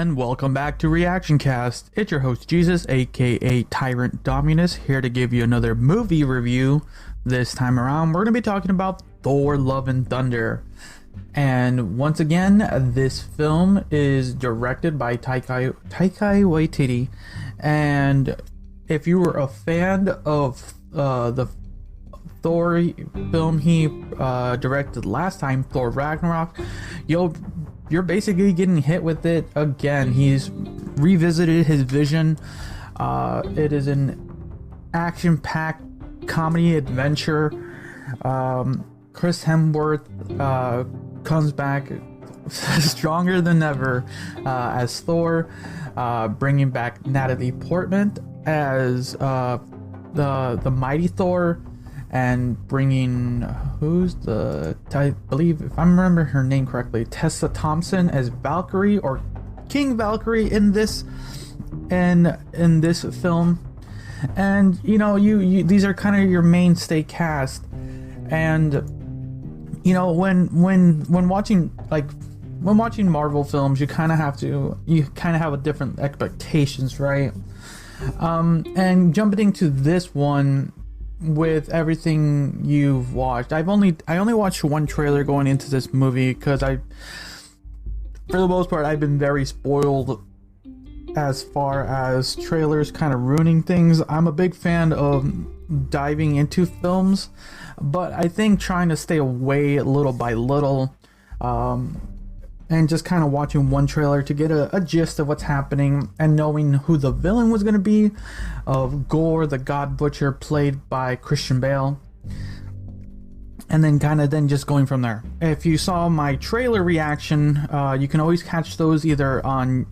and welcome back to Reactioncast. It's your host Jesus, aka Tyrant Dominus, here to give you another movie review. This time around, we're going to be talking about Thor: Love and Thunder. And once again, this film is directed by Taika Waititi. And if you were a fan of the Thor film he directed last time, Thor Ragnarok, you're basically getting hit with it again. He's revisited his vision. It is an action-packed comedy adventure. Chris Hemsworth comes back stronger than ever as Thor, bringing back Natalie Portman as the mighty Thor, and bringing I believe, if I remember her name correctly, Tessa Thompson as Valkyrie, or King Valkyrie in this film. And you these are kind of your mainstay cast. And when watching Marvel films, you kind of have a different expectations, right? And jumping into this one with everything you've watched, I only watched one trailer going into this movie because for the most part, I've been very spoiled as far as trailers kind of ruining things. I'm a big fan of diving into films, but I think trying to stay away little by little, and just kind of watching one trailer to get a gist of what's happening, and knowing who the villain was going to be, of Gore the God Butcher, played by Christian Bale, and then just going from there. If you saw my trailer reaction, you can always catch those either on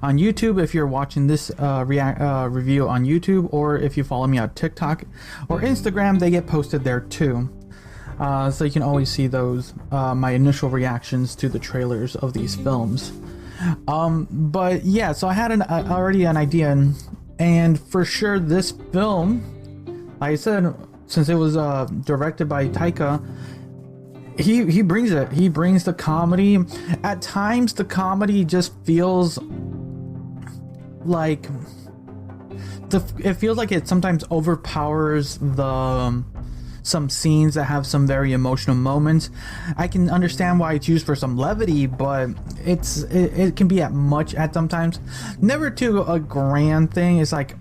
YouTube if you're watching this review on YouTube, or if you follow me on TikTok or Instagram, they get posted there too. So you can always see those, my initial reactions to the trailers of these films. But yeah, so I had already an idea, and for sure this film, like I said, since it was directed by Taika, he brings it. He brings the comedy. At times, the comedy just feels like it feels like it sometimes overpowers some scenes that have some very emotional moments. I can understand why it's used for some levity, but it can be at sometimes. Never to a grand thing. It's like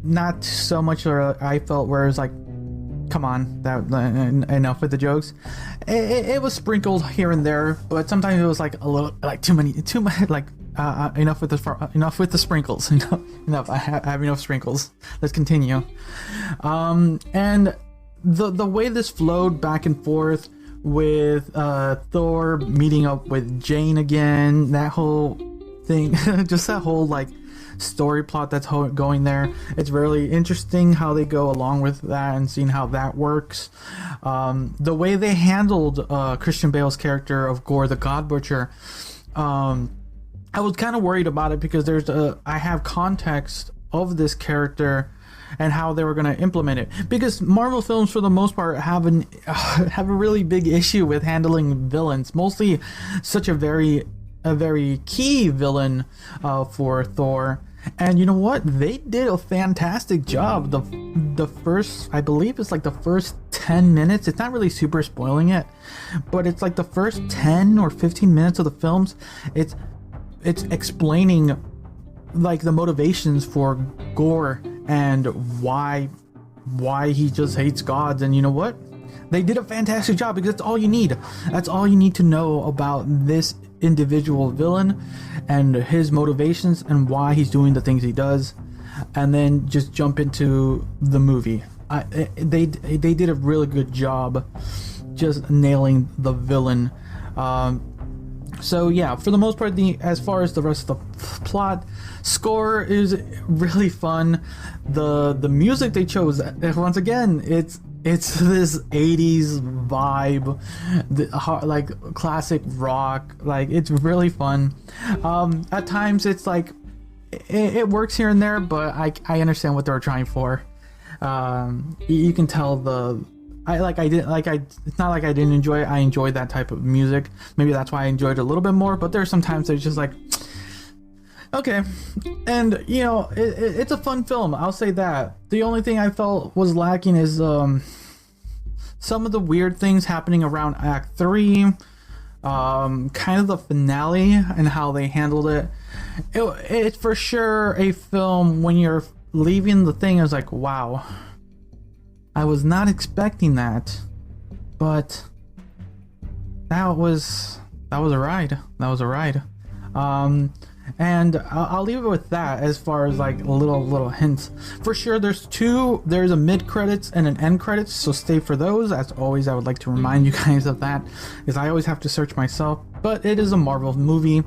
not so much where I felt where it's like, come on, that enough with the jokes. It was sprinkled here and there, but sometimes it was like a little, like too much, like enough with the sprinkles. Enough. I have enough sprinkles. Let's continue. And the way this flowed back and forth with Thor meeting up with Jane again, that whole thing, just that whole like story plot that's going there, it's really interesting how they go along with that and seeing how that works. The way they handled Christian Bale's character of Gore the God Butcher, I was kind of worried about it because I have context of this character and how they were going to implement it, because Marvel films for the most part have a really big issue with handling villains, mostly such a very key villain for Thor. And you know what, they did a fantastic job. The first, I believe it's like the first 10 minutes, it's not really super spoiling it, but it's like the first 10 or 15 minutes of the films, it's explaining like the motivations for Gore and why he just hates gods. And you know what, they did a fantastic job, because that's all you need to know about this individual villain and his motivations and why he's doing the things he does, and then just jump into the movie. They did a really good job just nailing the villain. So yeah, for the most part, as far as the rest of the plot, score is really fun. The music they chose, once again, it's this 80s vibe, like classic rock. Like, it's really fun. At times it's like it works here and there, but I understand what they were trying for. You can tell it's not like I didn't enjoy it. I enjoyed that type of music. Maybe that's why I enjoyed it a little bit more, but there's sometimes it's just like, Okay, and it's a fun film. I'll say that. The only thing I felt was lacking is some of the weird things happening around Act 3, kind of the finale and how they handled it. It's for sure a film when you're leaving the thing, it's like, wow, I was not expecting that, but that was a ride. That was a ride. And I'll leave it with that as far as like little hints. For sure, there's a mid credits and an end credits, so stay for those. As always, I would like to remind you guys of that, because I always have to search myself. But it is a Marvel movie,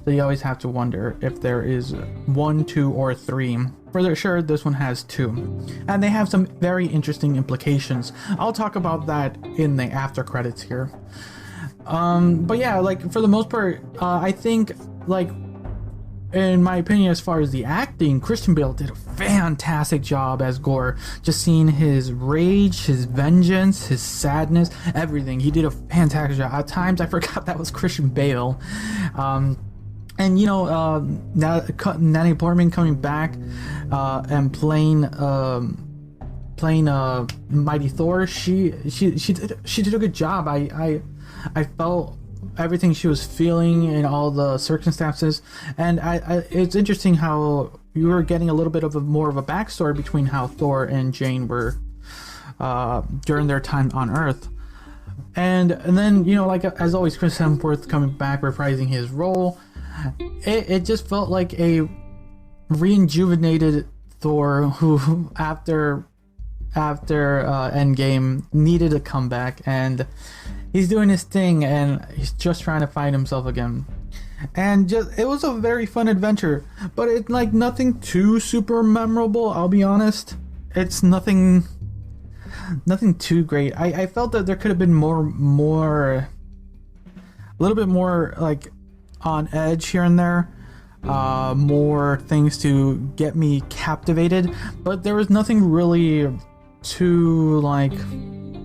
so you always have to wonder if there is 1, 2, or 3. For sure, this one has 2, and they have some very interesting implications. I'll talk about that in the after credits here. But yeah, like for the most part, I think like, in my opinion, as far as the acting, Christian Bale did a fantastic job as Gore. Just seeing his rage, his vengeance, his sadness, everything. He did a fantastic job. At times, I forgot that was Christian Bale. And Natalie Portman coming back and playing Mighty Thor. She did a good job. I felt everything she was feeling and all the circumstances, and it's interesting how you were getting a little bit of more of a backstory between how Thor and Jane were during their time on Earth, and then like as always, Chris Hemsworth coming back reprising his role. It just felt like a rejuvenated Thor who after Endgame needed a comeback, and he's doing his thing, and he's just trying to find himself again. And it was a very fun adventure, but it's like nothing too super memorable. I'll be honest, it's nothing too great. I felt that there could have been a little bit more like on edge here and there, more things to get me captivated, but there was nothing really too like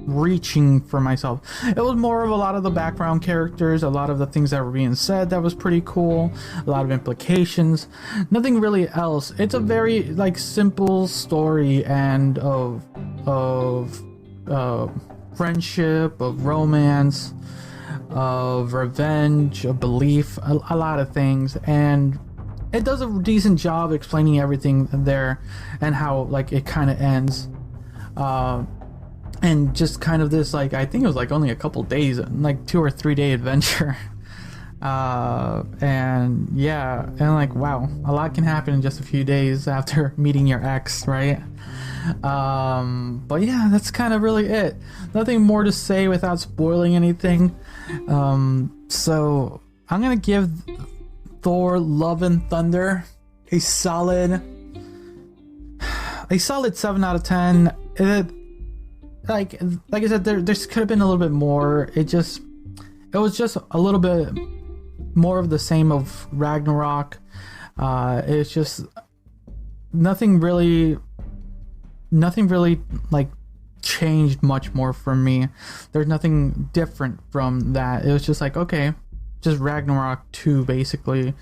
reaching for myself. It was more of a lot of the background characters, a lot of the things that were being said that was pretty cool, a lot of implications, nothing really else. It's a very like simple story and of friendship, of romance, of revenge, of belief, a lot of things, and it does a decent job explaining everything there and how like it kind of ends. And just kind of this, like, I think it was like only a couple days, like 2 or 3 day adventure. And yeah, and like, wow, a lot can happen in just a few days after meeting your ex, right? But yeah, that's kind of really it. Nothing more to say without spoiling anything. So I'm gonna give Thor: Love and Thunder a solid 7 out of 10. Like I said, there could have been a little bit more. It was just a little bit more of the same of Ragnarok. It's just nothing really like changed much more for me. There's nothing different from that. It was just like, okay, just Ragnarok 2 basically,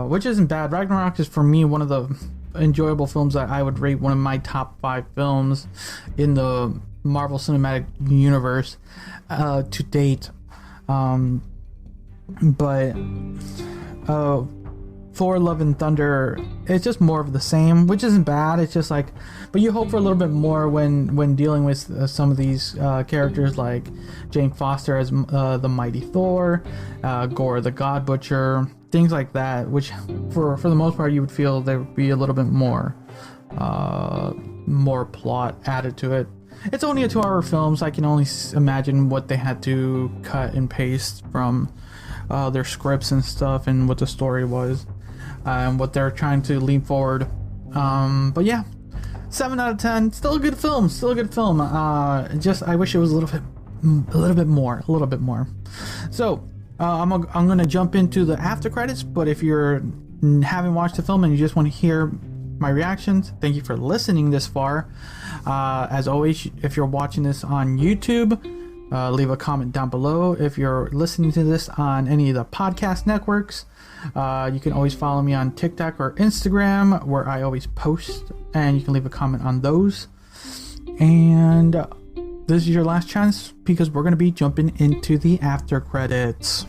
which isn't bad. Ragnarok is for me one of the enjoyable films that I would rate one of my top 5 films in the Marvel Cinematic Universe to date. But Thor: Love and Thunder, it's just more of the same, which isn't bad. It's just like, but you hope for a little bit more when dealing with some of these characters like Jane Foster as the Mighty Thor, Gore the God Butcher, things like that, which for the most part you would feel there would be a little bit more plot added to it. It's only a 2-hour film, so I can only imagine what they had to cut and paste from their scripts and stuff, and what the story was, and what they're trying to lean forward. But yeah, 7 out of 10. Still a good film. Just I wish it was a little bit more. So I'm gonna jump into the after credits. But if you're haven't watched the film and you just want to hear my reactions, thank you for listening this far. As always, if you're watching this on YouTube, leave a comment down below. If you're listening to this on any of the podcast networks, You can always follow me on TikTok or Instagram, where I always post, and you can leave a comment on those. And this is your last chance, because we're going to be jumping into the after credits.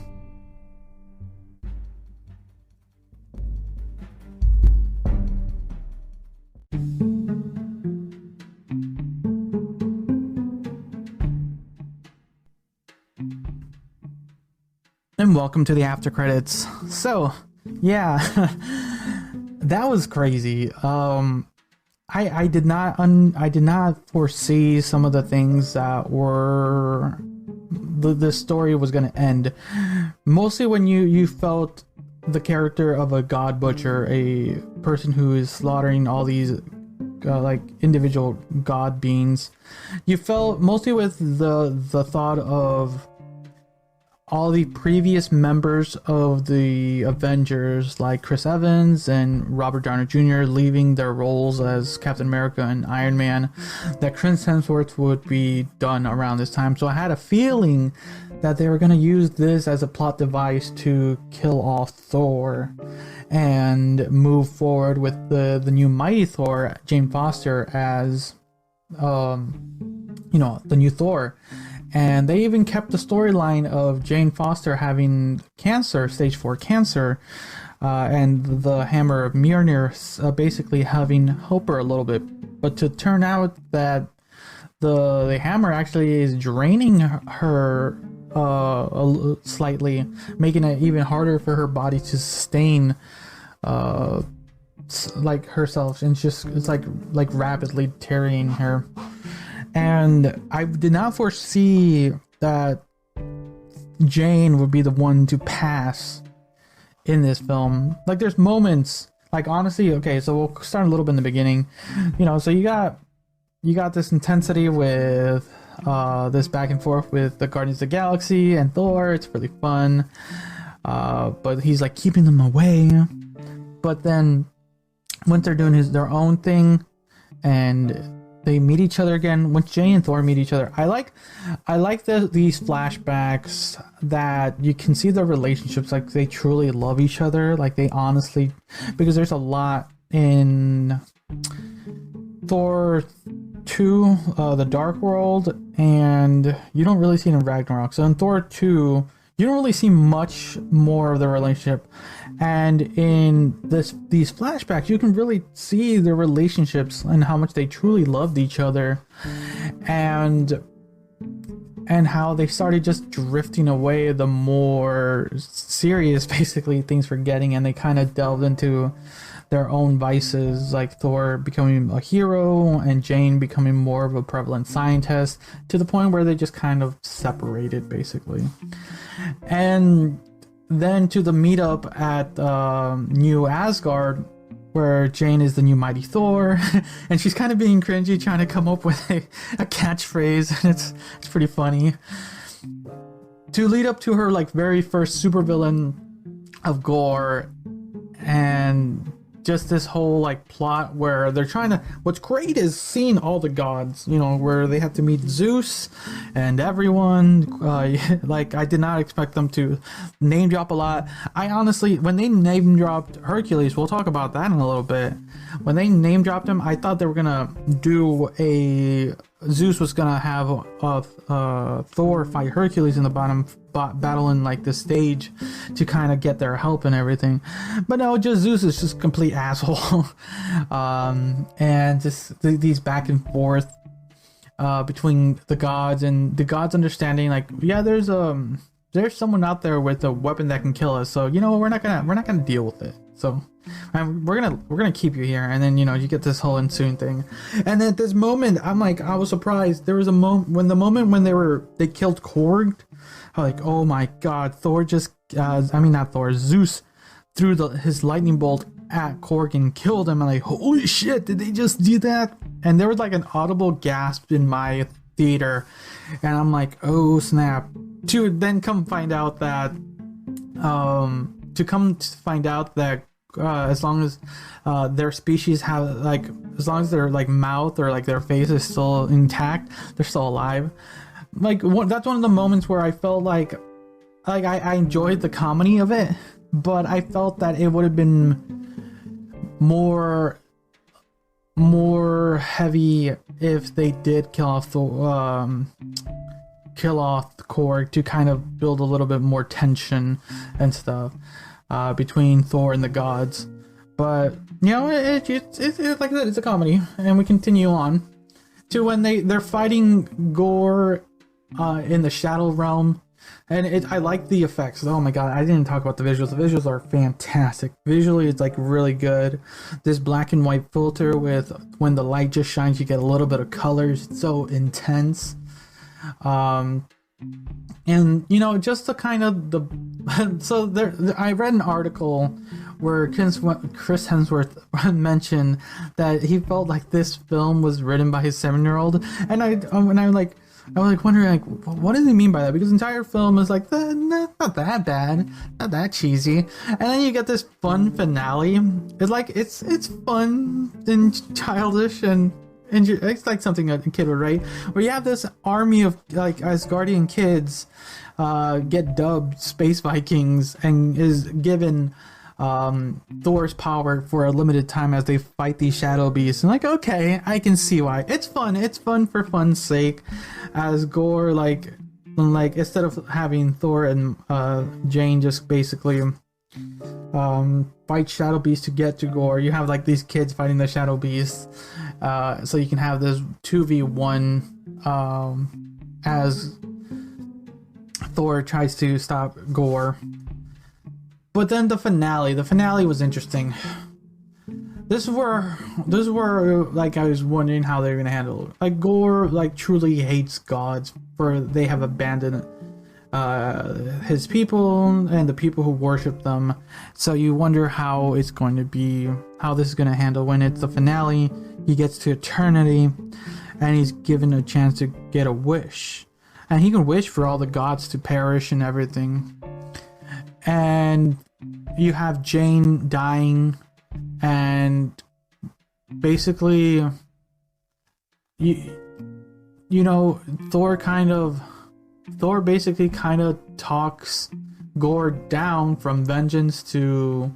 And welcome to the after credits. So, yeah, that was crazy. I did not foresee some of the things that were the story was going to end. Mostly when you felt the character of a god butcher, a person who is slaughtering all these like individual god beings. You felt mostly with the thought of all the previous members of the Avengers, like Chris Evans and Robert Downey Jr., leaving their roles as Captain America and Iron Man, that Chris Hemsworth would be done around this time. So I had a feeling that they were going to use this as a plot device to kill off Thor and move forward with the new Mighty Thor, Jane Foster, as the new Thor. And they even kept the storyline of Jane Foster having cancer, stage 4 cancer, and the Hammer of Mjolnir basically having helped her a little bit. But to turn out that the hammer actually is draining her slightly, making it even harder for her body to sustain like herself, and it's like rapidly tearing her. And I did not foresee that Jane would be the one to pass in this film. Like, there's moments, like, honestly, okay, so we'll start a little bit in the beginning. So you got this intensity with this back and forth with the Guardians of the Galaxy and Thor. It's really fun. But he's like keeping them away. But then once they're doing their own thing and they meet each other again, when Jane and Thor meet each other, I like these flashbacks that you can see their relationships, like they truly love each other, like they honestly, because there's a lot in Thor 2, the Dark World, and you don't really see it in Ragnarok. So in Thor 2, you don't really see much more of the relationship, and in these flashbacks you can really see their relationships and how much they truly loved each other, and how they started just drifting away the more serious basically things were getting, and they kind of delved into their own vices, like Thor becoming a hero and Jane becoming more of a prevalent scientist, to the point where they just kind of separated basically. And then to the meetup at New Asgard, where Jane is the new Mighty Thor, and she's kind of being cringy, trying to come up with a catchphrase, and it's pretty funny. To lead up to her like very first supervillain of Gore, and just this whole like plot where they're trying to, what's great is seeing all the gods, where they have to meet Zeus and everyone. Like, I did not expect them to name drop a lot. I honestly, when they name dropped Hercules, we'll talk about that in a little bit. When they name dropped him, I thought they were gonna do Zeus was gonna have Thor fight Hercules in the battle in like the stage to kind of get their help and everything, but no, just Zeus is just complete asshole. And just these back and forth between the gods, and the gods understanding like, yeah, there's someone out there with a weapon that can kill us, so we're not gonna deal with it, so we're gonna keep you here. And then you get this whole ensuing thing, and then at this moment I was surprised. There was a moment when they killed Korg. I'm like, oh my god, Thor just not Thor, Zeus threw his lightning bolt at Korg and killed him. I'm like, holy shit, did they just do that? And there was like an audible gasp in my theater, and I'm like, oh snap. To then come find out that as long as their species have, like, as long as their like mouth or like their face is still intact, they're still alive. Like, that's one of the moments where I felt like I enjoyed the comedy of it, but I felt that it would have been more heavy if they did kill off the Korg to kind of build a little bit more tension and stuff between Thor and the gods. But you know, it's like I said, it's a comedy, and we continue on to when they're fighting Gore in the Shadow Realm. And I like the effects. Oh my god, I didn't talk about the visuals. The visuals are fantastic. Visually, it's like really good. This black and white filter with when the light just shines, you get a little bit of colors. It's so intense. And you know, just the kind of the so there, I read an article where Chris Hemsworth mentioned that he felt like this film was written by his 7-year-old, and I was like wondering, like, what does he mean by that? Because the entire film is like, not that bad, not that cheesy, and then you get this fun finale. It's like it's fun and childish and it's like something a kid would write. Where you have this army of like Asgardian kids get dubbed Space Vikings and is given Thor's power for a limited time as they fight these shadow beasts. And like, okay, I can see why. It's fun for fun's sake, as Gore like instead of having Thor and Jane just basically fight shadow beasts to get to Gore, you have like these kids fighting the shadow beasts, so you can have this 2v1 as Thor tries to stop Gore. But then the finale was interesting. This is where like I was wondering how they were gonna handle it. Like Gore like truly hates gods for they have abandoned his people and the people who worship them. So you wonder how it's going to be, how this is going to handle when it's the finale. He gets to eternity and he's given a chance to get a wish, and he can wish for all the gods to perish and everything. And you have Jane dying, and basically you know, Thor basically kind of talks Gore down from vengeance to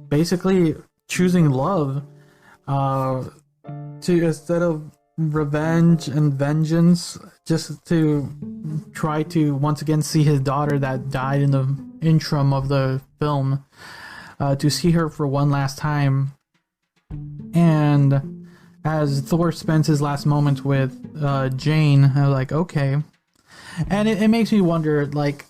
basically choosing love, to instead of revenge and vengeance, just to try to once again see his daughter that died in the interim of the film, to see her for one last time. And as Thor spends his last moments with Jane, I was like, okay. And it makes me wonder, like,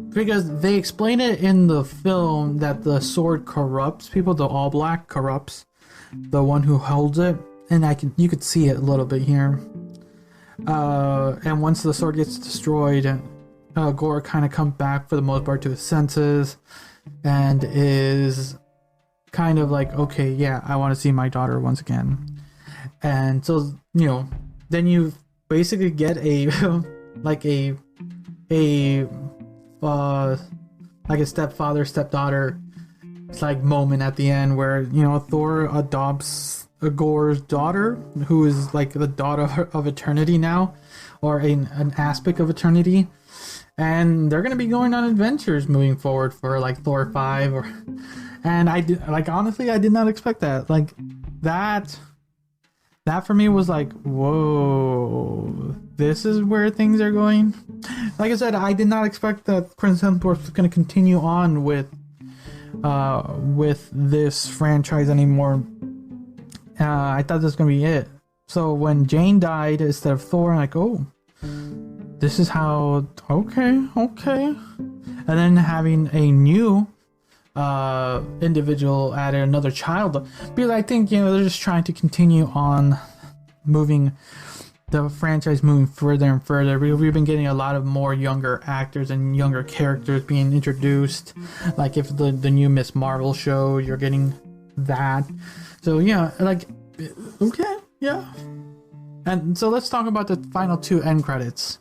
because they explain it in the film that the sword corrupts people, the all black corrupts the one who holds it, and you could see it a little bit here. And once the sword gets destroyed, Gore kind of comes back for the most part to his senses, and is kind of like, okay, yeah, I want to see my daughter once again. And so, you know, then you basically get a like a stepfather stepdaughter like moment at the end where, you know, Thor adopts Gore's daughter, who is like the daughter of eternity now, or an aspect of eternity, and they're gonna be going on adventures moving forward for like Thor 5 and I did, like, honestly, I did not expect that. Like that for me was like, whoa, this is where things are going. Like I said, I did not expect that Chris Hemsworth was going to continue on with this franchise anymore. I thought this was going to be it. So when Jane died instead of Thor, I'm like, oh, this is how, okay. And then having a new individual added, another child, because I think, you know, they're just trying to continue on moving the franchise moving further and further. We've been getting a lot of more younger actors and younger characters being introduced, like if the new Miss Marvel show, you're getting that. So yeah, like, okay, yeah. And so let's talk about the final two end credits.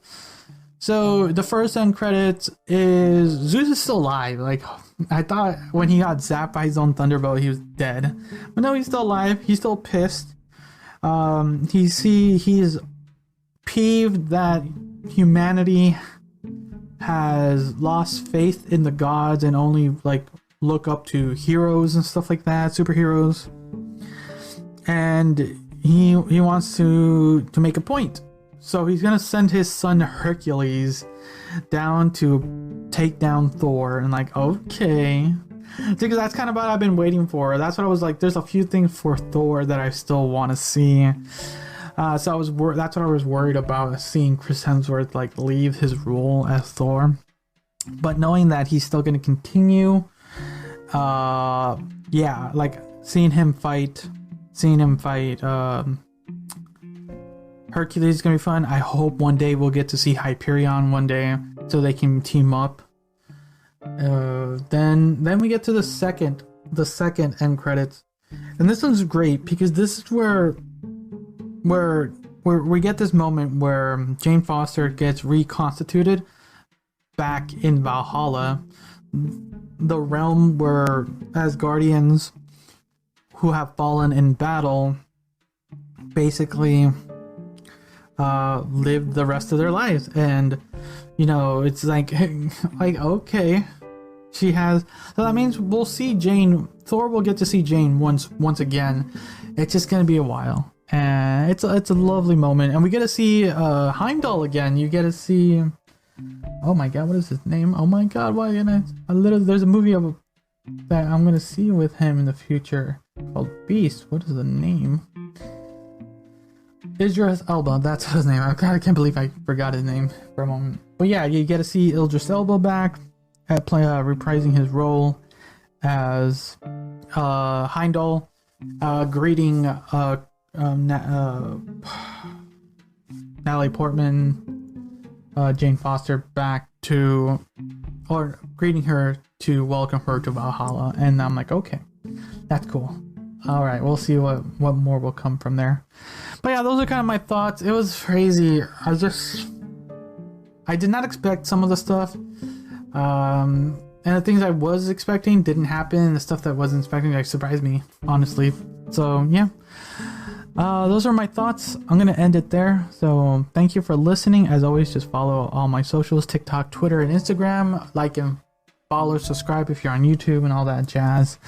So the first end credits is Zeus is still alive. Like, I thought when he got zapped by his own thunderbolt, he was dead. But no, he's still alive. He's still pissed. He's peeved that humanity has lost faith in the gods and only like look up to heroes and stuff like that, superheroes. And he wants to make a point. So he's gonna send his son Hercules down to take down Thor. And like, okay, because that's kind of what I've been waiting for. That's what I was like. There's a few things for Thor that I still want to see. So I was that's what I was worried about, seeing Chris Hemsworth like leave his role as Thor. But knowing that he's still gonna continue, yeah, like seeing him fight Hercules is gonna be fun. I hope one day we'll get to see Hyperion one day, so they can team up. Then we get to the second end credits, and this one's great because this is where we get this moment where Jane Foster gets reconstituted back in Valhalla, the realm where Asgardians who have fallen in battle basically live the rest of their lives. And you know, it's like okay, she has, so that means we'll see Jane. Thor will get to see Jane once again. It's just gonna be a while, and it's a lovely moment. And we get to see Heimdall again. You get to see, oh my god, what is his name? Oh my god, why didn't I literally, there's a movie that I'm gonna see with him in the future called Beast. What is the name? Idris Elba, that's his name. I can't believe I forgot his name for a moment. But yeah, you get to see Idris Elba back at reprising his role as Heimdall, greeting Natalie Portman, Jane Foster back to, or greeting her to welcome her to Valhalla. And I'm like, okay, that's cool. All right, we'll see what more will come from there. But yeah, those are kind of my thoughts. It was crazy. I did not expect some of the stuff. And the things I was expecting didn't happen. The stuff that I wasn't expecting, like, surprised me, honestly. So yeah, those are my thoughts. I'm gonna end it there. So thank you for listening. As always, just follow all my socials: TikTok, Twitter, and Instagram. Like and follow, subscribe if you're on YouTube and all that jazz.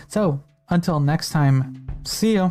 So until next time, see ya.